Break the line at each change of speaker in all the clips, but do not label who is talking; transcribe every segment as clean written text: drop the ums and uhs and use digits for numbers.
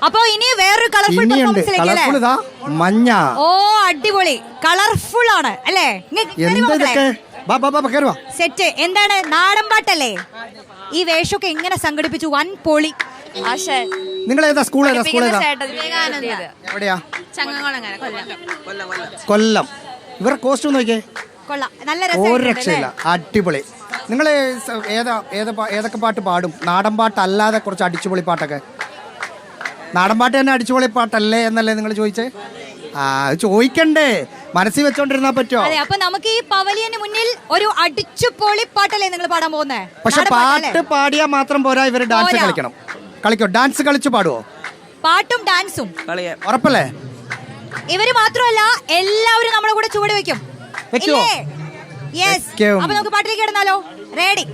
അപ്പൊ ഇനി വേറൊരു കളർഫുൾ പെർഫോമൻസിലേക്ക്
മഞ്ഞ.
ഓ അടിപൊളി, കളർഫുൾ ആണ് അല്ലേ? സെറ്റ്. എന്താണ്, നാടൻ പാട്ടല്ലേ? ഈ വേഷമൊക്കെ എങ്ങനെ സംഘടിപ്പിച്ചു? വൻ പൊളി.
നിങ്ങൾ ഏതാ സ്കൂൾ ഏതാ? എവിടെയാ? കൊല്ലം. ഇവരുടെ കോസ്റ്റ്യൂം നോക്കിയേ, ഒരു രക്ഷയില്ല, അടിപൊളി. നിങ്ങൾ ഏതൊക്കെ പാട്ട് പാടും? നാടൻ പാട്ടല്ലാതെ കുറച്ച് അടിച്ചുപൊളി പാട്ടൊക്കെ. നാടൻ പാട്ട് തന്നെ അടിച്ചുപൊളി പാട്ടല്ലേ എന്നല്ലേ നിങ്ങൾ ചോദിച്ചേ? ചോദിക്കണ്ടേ, മനസ്സിൽ വെച്ചോണ്ടിരുന്നാ പറ്റുമോ?
അതെ, അപ്പൊ നമുക്ക് ഈ പവലിയന് മുന്നിൽ ഒരു അടിച്ചുപൊളി പാട്ടല്ലേ നിങ്ങൾ പാടാൻ പോകുന്നേ?
പക്ഷെ പാട്ട് പാടിയാ മാത്രം പോരാ, ഇവര് ഡാൻസ് കളിക്കണം. കളിക്കോ? ഡാൻസ് കളിച്ചു പാടുവോ?
പാട്ടും ഡാൻസും
ഉറപ്പല്ലേ?
ഇവര് മാത്രമല്ല, എല്ലാവരും നമ്മുടെ കൂടെ ചുവട് വെക്കും. അപ്പൊ നമുക്ക് പാട്ടിലേക്ക് ഇടുന്നാലോ? റെഡി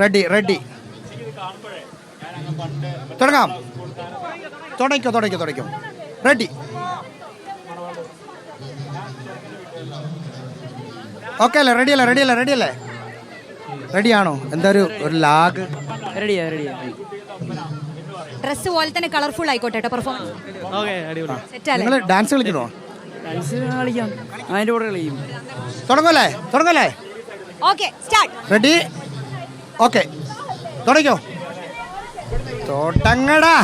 റെഡി റെഡി തുടങ്ങാം. തുടങ്ങിക്കോ. റെഡി. ഓക്കെ അല്ലേ? റെഡിയല്ലേ? റെഡിയാണോ? എന്താ ഒരു ലാഗ്?
ഡ്രസ് പോലെ തന്നെ കളർഫുൾ ആയിക്കോട്ടെ പെർഫോമൻസ്.
നിങ്ങൾ ഡാൻസ് കളിക്കണോ? തുടങ്ങല്ലേ?
Okay, start.
റെഡി? ഓക്കെ, തുടങ്ങിക്കോ. തുടങ്ങടാ.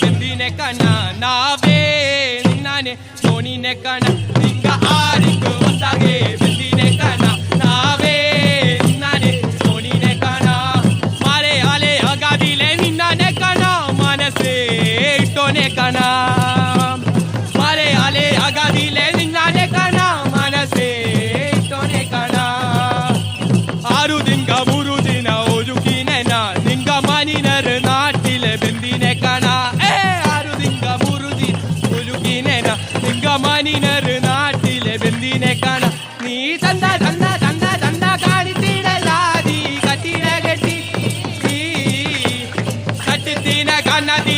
ಬೆಂದಿನೆ ಕಣ ನಾವೇ ನಿನ್ನಾನೆ ಸೋನಿನೆ ಕಣ ನಿಂಗ ಆರಿಕು ಹೊಸಾಗೆ ಬೆಂದಿನೆ ಕಣ ನಾವೇ ನಿನ್ನಾನೆ ಸೋನಿನೆ ಕಣ ಮಾರೆ ಆಲೆ ಆಗಾದಿಲೆ ನಿನ್ನಾನೆ ಕಣ ಮನಸ್ಸೇ ಇಟ್ಟೋನೆ ಕಣ ಮಾರೆ ಆಲೆ ಆಗಾದಿಲೆ ನಿನ್ನಾನೆ ಕಣ ಮನಸ್ಸೇ ಇಟ್ಟೋನೆ ಕಣ ಆರು ದಿನ ಮೂರು ದಿನ ಒಜುಕಿನೆ ನಾ ನಿಂಗ ಮಾನಿನರ ನಾಟಿಲೆ ಬೆಂದಿನೆ ಕಣ ಮಾನಿನರು ನಾಟಿಲೆ ಬೆಂದಿನೆ ಕಣ ನೀ ಚಂದ ಕಾಣಿತೀಡಲಾದಿ ಕಟ್ಟಿನ ಗಟ್ಟಿ ಕಟ್ಟುತ್ತೀನ ಕನ್ನದಿ